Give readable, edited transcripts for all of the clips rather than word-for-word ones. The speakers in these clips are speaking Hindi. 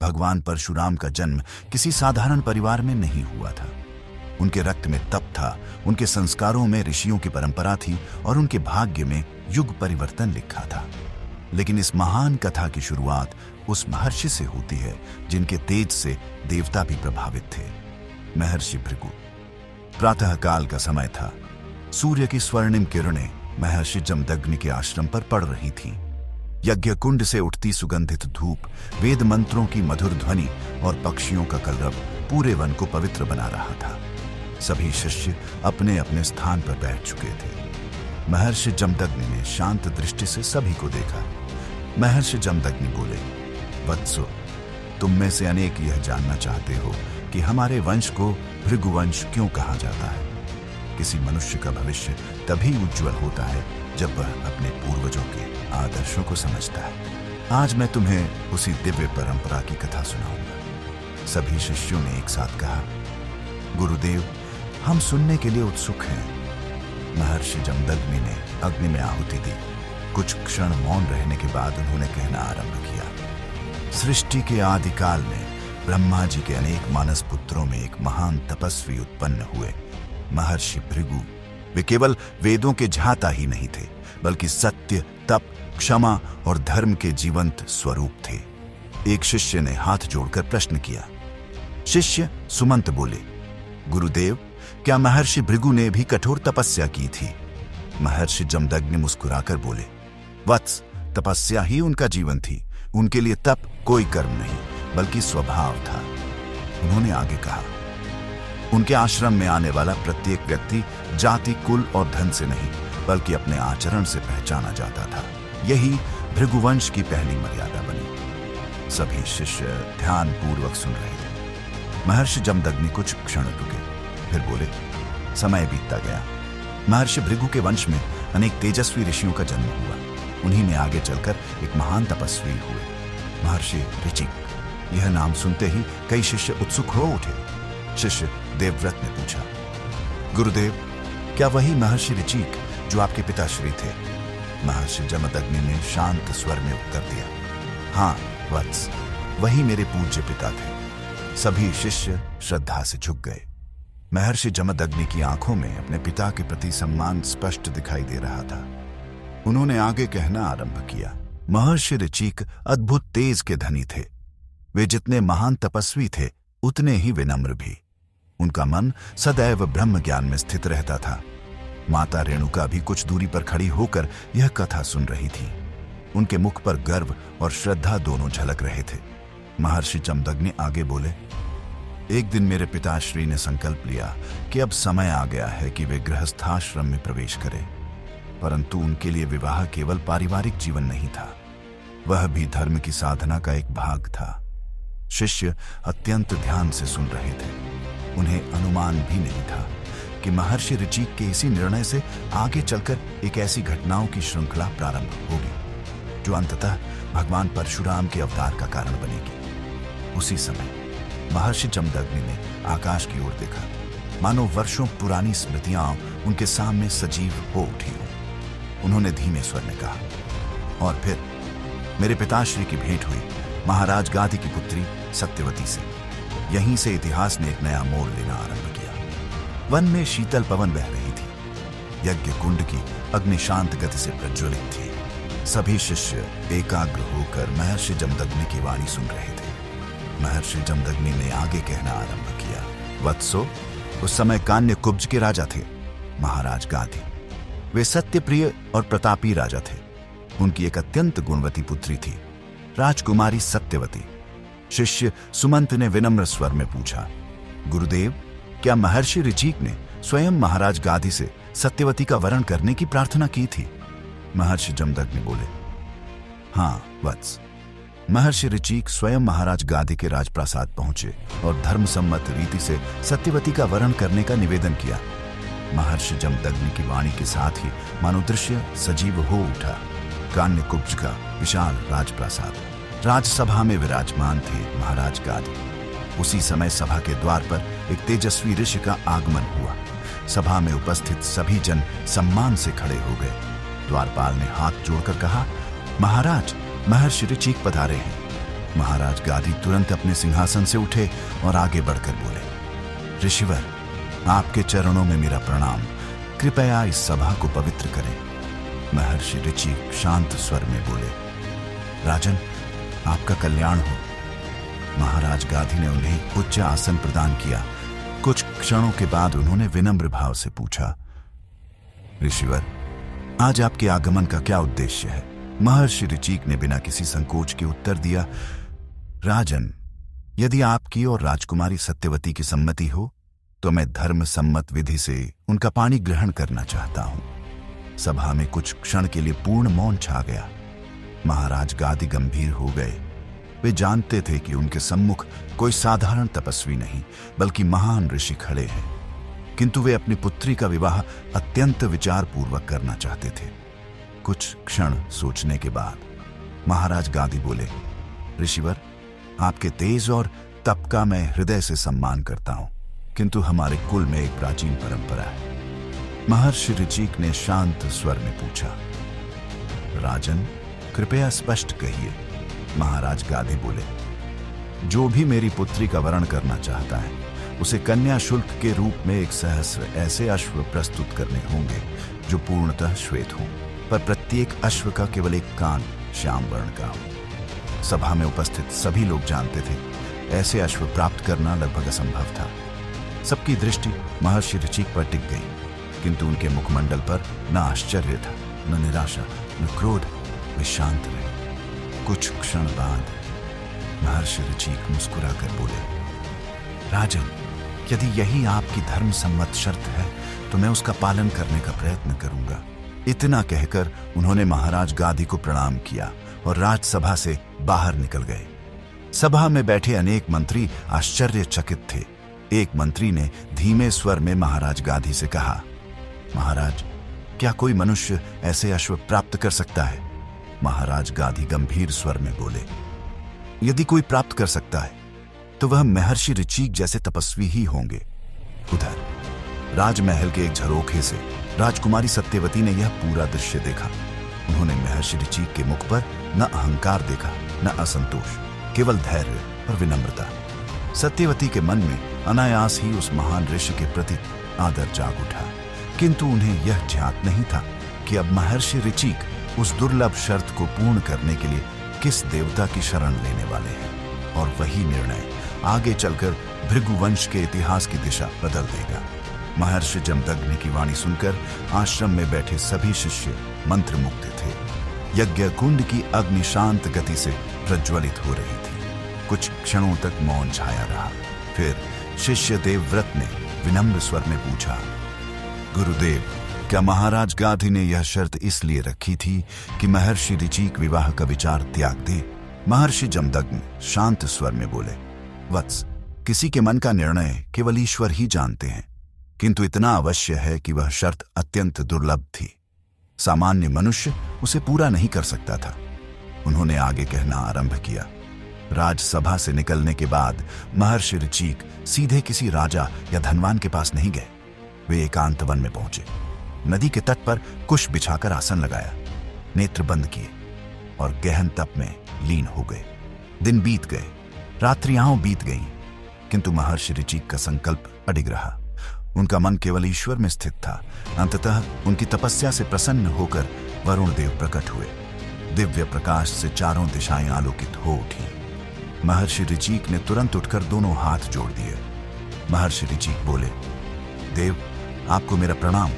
भगवान परशुराम का जन्म किसी साधारण परिवार में नहीं हुआ था। उनके रक्त में तप था, उनके संस्कारों में ऋषियों की परंपरा थी और उनके भाग्य में युग परिवर्तन लिखा था। लेकिन इस महान कथा की शुरुआत उस महर्षि से होती है जिनके तेज से देवता भी प्रभावित थे, महर्षि भृगु। प्रातःकाल का समय था। सूर्य की स्वर्णिम किरणें महर्षि जमदग्नि के आश्रम पर पड़ रही थीं। यज्ञ कुंड से उठती सुगंधित धूप, वेद मंत्रों की मधुर ध्वनि और पक्षियों का कलरव पूरे वन को पवित्र बना रहा था। सभी शिष्य अपने अपने स्थान पर बैठ चुके थे। महर्षि जमदग्नि ने शांत दृष्टि से सभी को देखा। महर्षि जमदग्नि बोले, वत्सो, तुम में से अनेक यह जानना चाहते हो कि हमारे वंश को भृगुवंश क्यों कहा जाता है। किसी मनुष्य का भविष्य तभी उज्जवल होता है जब वह अपने पूर्वजों के आदर्शों को समझता है। आज मैं तुम्हें उसी दिव्य परंपरा की कथा सुनाऊंगा। सभी शिष्यों ने एक साथ कहा, गुरुदेव, हम सुनने के लिए उत्सुक हैं। महर्षि जमदग्नि ने अग्नि में आहुति दी। कुछ क्षण मौन रहने के बाद उन्होंने कहना आरंभ किया। सृष्टि के आदिकाल में ब्रह्मा जी के अनेक मानस पुत्रों में एक महान तपस्वी उत्पन्न हुए, महर्षि भृगु। वे केवल वेदों के झाता ही नहीं थे, बल्कि सत्य, तप, क्षमा और धर्म के जीवंत स्वरूप थे। एक शिष्य ने हाथ जोड़कर प्रश्न किया। शिष्य सुमंत बोले, गुरुदेव, क्या महर्षि भृगु ने भी कठोर तपस्या की थी? महर्षि जमदग्नि मुस्कुराकर बोले, वत्स, तपस्या ही उनका जीवन थी। उनके लिए तप कोई कर्म नहीं, बल्कि स्वभाव था। उन्होंने आगे कहा, उनके आश्रम में आने वाला प्रत्येक व्यक्ति जाति, कुल और धन से नहीं, बल्कि अपने आचरण से पहचाना जाता था। यही भृगुवंश की पहली मर्यादा बनी। सभी शिष्य ध्यान पूर्वक सुन रहे थे। महर्षि जमदग्नि कुछ क्षण रुके, फिर बोले, समय बीतता गया। महर्षि भृगु के वंश में अनेक तेजस्वी ऋषियों का जन्म हुआ। उन्हीं में आगे चलकर एक महान तपस्वी हुए, महर्षि ऋचिक। यह नाम सुनते ही कई शिष्य उत्सुक हो उठे। शिष्य देवव्रत ने पूछा, गुरुदेव, क्या वही महर्षि ऋचिक जो आपके पिताश्री थे? महर्षि जमदग्नि ने शांत स्वर में उत्तर दिया, हाँ वत्स, वही मेरे पूज्य पिता थे। सभी शिष्य श्रद्धा से झुक गए। महर्षि जमदग्नि की आंखों में अपने पिता के प्रति सम्मान स्पष्ट दिखाई दे रहा था। उन्होंने आगे कहना आरंभ किया, महर्षि ऋचिक अद्भुत तेज के धनी थे। वे जितने महान तपस्वी थे, उतने ही विनम्र भी। उनका मन सदैव ब्रह्म ज्ञान में स्थित रहता था। माता रेणुका भी कुछ दूरी पर खड़ी होकर यह कथा सुन रही थी। उनके मुख पर गर्व और श्रद्धा दोनों झलक रहे थे। महर्षि जमदग्नि आगे बोले, एक दिन मेरे पिताश्री ने संकल्प लिया कि अब समय आ गया है कि वे गृहस्थाश्रम में प्रवेश करें। परंतु उनके लिए विवाह केवल पारिवारिक जीवन नहीं था, वह भी धर्म की साधना का एक भाग था। शिष्य अत्यंत ध्यान से सुन रहे थे। उन्हें अनुमान भी नहीं था कि महर्षि ऋचिक के इसी निर्णय से आगे चलकर एक ऐसी घटनाओं की श्रृंखला प्रारंभ होगी जो अंततः भगवान परशुराम के अवतार का कारण बनेगी। उसी समय महर्षि जमदग्नि ने आकाश की ओर देखा, मानो वर्षों पुरानी स्मृतियां उनके सामने सजीव हो उठी हो। उन्होंने धीमे स्वर में कहा, और फिर मेरे पिताश्री की भेंट हुई महाराज गादी की पुत्री सत्यवती से। यहीं से इतिहास ने एक नया मोड़ लेना आरंभ किया। वन में शीतल पवन बह रही थी। यज्ञ कुंड की अग्नि शांत गति से प्रज्वलित थी। सभी शिष्य एकाग्र होकर महर्षि जमदग्नि की वाणी सुन रहे थे। महर्षि जमदग्नि ने आगे कहना आरंभ किया, वत्सो, उस समय कान्य कुब्ज के राजा थे महाराज गादी। वे सत्यप्रिय और प्रतापी राजा थे। उनकी एक अत्यंत गुणवती पुत्री थी, राजकुमारी सत्यवती। शिष्य सुमंत ने विनम्र स्वर में पूछा, गुरुदेव, क्या महर्षि ऋचिक ने स्वयं महाराज गादी से सत्यवती का वरण करने की प्रार्थना की थी? महर्षि जमदग्नि बोले, हाँ वत्स। महर्षि ऋचिक स्वयं महाराज गादी के राजप्रासाद पहुंचे और धर्मसम्मत रीति से सत्यवती का वरण करने का निवेदन किया। महर्षि जमदग्नि की वाणी के साथ ही मानो दृश्य सजीव हो उठा। कान्य कुब्ज का विशाल राजप्रासाद, राजसभा में विराजमान थे महाराज गादी। उसी समय सभा के द्वार पर एक तेजस्वी ऋषि का आगमन हुआ। सभा में उपस्थित सभी जन सम्मान से खड़े हो गए। द्वारपाल ने हाथ जोड़कर कहा, महाराज, महर्षि ऋचिक पधारे हैं। महाराज गादी तुरंत अपने सिंहासन से उठे और आगे बढ़कर बोले, ऋषिवर, आपके चरणों में मेरा प्रणाम। कृपया इस सभा को पवित्र करें। महर्षि ऋचिक शांत स्वर में बोले, राजन, आपका कल्याण हो। महाराज गादी ने उन्हें उच्च आसन प्रदान किया। कुछ क्षणों के बाद उन्होंने विनम्र भाव से पूछा, ऋषिवर, आज आपके आगमन का क्या उद्देश्य है? महर्षि ऋचिक ने बिना किसी संकोच के उत्तर दिया, राजन, यदि आपकी और राजकुमारी सत्यवती की सम्मति हो तो मैं धर्म सम्मत विधि से उनका पानी ग्रहण करना चाहता हूं। सभा में कुछ क्षण के लिए पूर्ण मौन छा गया। महाराज गादी गंभीर हो गए। वे जानते थे कि उनके सम्मुख कोई साधारण तपस्वी नहीं बल्कि महान ऋषि खड़े हैं, किंतु वे अपनी पुत्री का विवाह अत्यंत विचारपूर्वक करना चाहते थे। कुछ क्षण सोचने के बाद महाराज गादी बोले, ऋषिवर, आपके तेज और तप का मैं हृदय से सम्मान करता हूं, किंतु हमारे कुल में एक प्राचीन परंपरा है। महर्षि ऋचिक ने शांत स्वर में पूछा, राजन, कृपया स्पष्ट कहिए। महाराज गादी बोले, जो भी मेरी पुत्री का वरण करना चाहता है उसे कन्या शुल्क के रूप में 1 सहस्र ऐसे अश्व प्रस्तुत करने होंगे जो पूर्णतः श्वेत हों, पर प्रत्येक अश्व का केवल एक कान श्याम वर्ण का हो। सभा में उपस्थित सभी लोग जानते थे ऐसे अश्व प्राप्त करना लगभग असंभव था। सबकी दृष्टि महर्षि ऋचिक पर टिक गई, किंतु उनके मुखमंडल पर न आश्चर्य था, न निराशा, न क्रोध। वे शांत रहे। कुछ क्षण बाद महर्षि ऋचिक मुस्कुराकर बोले, राजन, यदि यही आपकी धर्म सम्मत शर्त है तो मैं उसका पालन करने का प्रयत्न करूंगा। इतना कहकर उन्होंने महाराज गादी को प्रणाम किया और राजसभा से बाहर निकल गए। सभा में बैठे अनेक मंत्री आश्चर्यचकित थे। एक मंत्री ने धीमे स्वर में महाराज गादी से कहा, महाराज, क्या कोई मनुष्य ऐसे अश्व प्राप्त कर सकता है? महाराज गादी गंभीर स्वर में बोले, यदि कोई प्राप्त कर सकता है तो वह महर्षि ऋचिक जैसे तपस्वी ही होंगे। उधर राजमहल के एक झरोखे से राजकुमारी सत्यवती ने यह पूरा दृश्य देखा। उन्होंने महर्षि ऋचिक के मुख पर न अहंकार देखा, न असंतोष, केवल धैर्य और विनम्रता। सत्यवती के मन में अनायास ही उस महान ऋषि के प्रति आदर जाग उठा, किंतु उन्हें यह ज्ञात नहीं था कि अब महर्षि ऋचिक उस दुर्लभ शर्त को पूर्ण करने के लिए किस देवता की शरण लेने वाले हैं, और वही निर्णय आगे चलकर भृगुवंश के इतिहास की दिशा बदल देगा। महर्षि जमदग्नि की वाणी सुनकर आश्रम में बैठे सभी शिष्य मंत्रमुग्ध थे। यज्ञ कुंड की अग्नि शांत गति से प्रज्वलित हो रही थी। कुछ क्षणों तक मौन छाया रहा। फिर शिष्य देवव्रत ने विनम्र स्वर में पूछा, गुरुदेव, क्या महाराज गादी ने यह शर्त इसलिए रखी थी कि महर्षि ऋचिक विवाह का विचार त्याग दे? महर्षि जमदग्नि शांत स्वर में बोले, वत्स, किसी के मन का निर्णय केवल ईश्वर ही जानते हैं, किंतु इतना अवश्य है कि वह शर्त अत्यंत दुर्लभ थी। सामान्य मनुष्य उसे पूरा नहीं कर सकता था। उन्होंने आगे कहना आरंभ किया, राजसभा से निकलने के बाद महर्षि ऋचिक सीधे किसी राजा या धनवान के पास नहीं गए। वे एकांत वन में पहुंचे। नदी के तट पर कुश बिछाकर आसन लगाया, नेत्र बंद किए और गहन तप में लीन हो गए। दिन बीत गए, रात्रियां बीत गईं, किंतु महर्षि ऋचिक का संकल्प अडिग रहा। उनका मन केवल ईश्वर में स्थित था। अंततः उनकी तपस्या से प्रसन्न होकर वरुण देव प्रकट हुए। दिव्य प्रकाश से चारों दिशाएं आलोकित हो उठी। महर्षि ऋचिक ने तुरंत उठकर दोनों हाथ जोड़ दिए। महर्षि ऋचिक बोले, देव, आपको मेरा प्रणाम।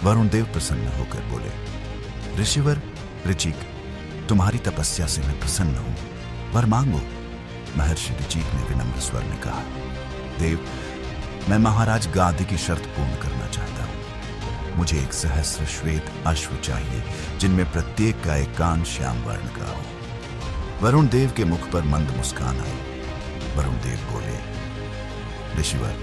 वरुण देव प्रसन्न होकर बोले, ऋषिवर ऋचिक, तुम्हारी तपस्या से मैं प्रसन्न हूं, वर मांगो। महर्षि ऋचिक ने विनम्र स्वर में कहा, देव, मैं महाराज गादी की शर्त पूर्ण करना चाहता हूं। मुझे 1 सहस्र श्वेत अश्व चाहिए, जिनमें प्रत्येक का एक कान श्याम वर्ण का हो। वरुण देव के मुख पर मंद मुस्कान आई। वरुण देव बोले, ऋषिवर,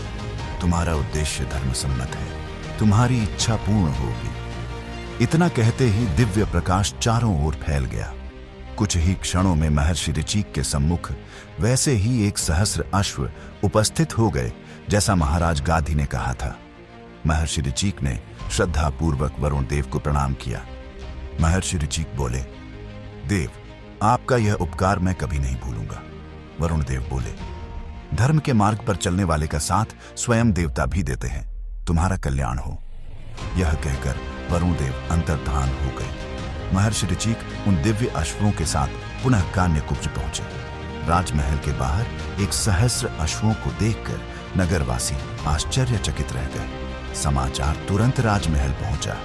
तुम्हारा उद्देश्य धर्मसम्मत है, तुम्हारी इच्छा पूर्ण होगी। इतना कहते ही दिव्य प्रकाश चारों ओर फैल गया। कुछ ही क्षणों में महर्षि ऋचिक के सम्मुख वैसे ही 1 सहस्र अश्व उपस्थित हो गए जैसा महाराज गादी ने कहा था। महर्षि ऋचिक ने श्रद्धापूर्वक वरुण देव को प्रणाम किया। महर्षि ऋचिक बोले, देव, आपका यह उपकार मैं कभी नहीं भूलूंगा। वरुण देव बोले, धर्म के मार्ग पर चलने वाले का साथ स्वयं देवता भी देते हैं, तुम्हारा कल्याण हो। यह कहकर वरुण देव अंतर्धान हो गए। महर्षि ऋचिक उन दिव्य अश्वों के साथ पुनः कान्यकुब्ज पहुंचे। राजमहल के बाहर एक सहस्र अश्वों को देखकर नगरवासी आश्चर्यचकित रह गए। समाचार तुरंत राजमहल पहुंचा।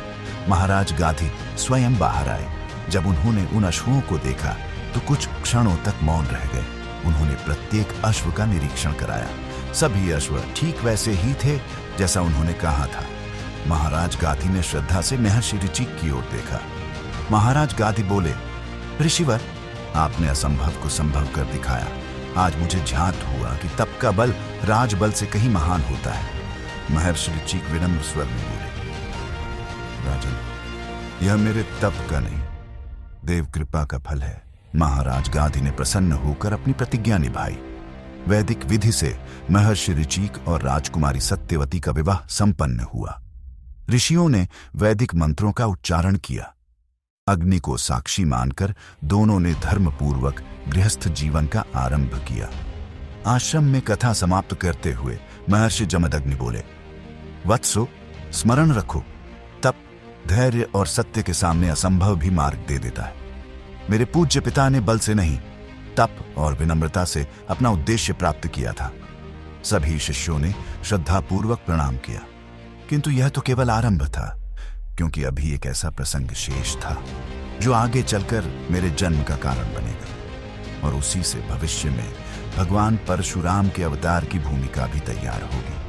महाराज गाधी स्वयं बाहर आए। जब उन्होंने उन अश्वों को देखा तो कुछ क्षणों तक मौन रह गए। उन्होंने प्रत्येक अश्व का निरीक्षण कराया। सभी अश्व ठीक वैसे ही थे जैसा उन्होंने कहा था। महाराज गाधी ने श्रद्धा से महर्षि ऋचिक की ओर देखा। महाराज गाधी बोले, ऋषिवर, आपने असंभव को संभव कर दिखाया। आज मुझे ध्यात हुआ कि तप का बल राजबल से कहीं महान होता है। महर्षि ऋचिक विनम्र स्वर में बोले, राजन, यह मेरे तप का नहीं, देव कृपा का फल है। महाराज गाधी ने प्रसन्न होकर अपनी प्रतिज्ञा निभाई। वैदिक विधि से महर्षि ऋचिक और राजकुमारी सत्यवती का विवाह संपन्न हुआ। ऋषियों ने वैदिक मंत्रों का उच्चारण किया। अग्नि को साक्षी मानकर दोनों ने धर्मपूर्वक गृहस्थ जीवन का आरंभ किया। आश्रम में कथा समाप्त करते हुए महर्षि जमदग्नि बोले, वत्सो, स्मरण रखो, तप, धैर्य और सत्य के सामने असंभव भी मार्ग दे देता है। मेरे पूज्य पिता ने बल से नहीं, तप और विनम्रता से अपना उद्देश्य प्राप्त किया था। सभी शिष्यों ने श्रद्धापूर्वक प्रणाम किया, किंतु यह तो केवल आरंभ था, क्योंकि अभी एक ऐसा प्रसंग शेष था जो आगे चलकर मेरे जन्म का कारण बनेगा, और उसी से भविष्य में भगवान परशुराम के अवतार की भूमिका भी तैयार होगी।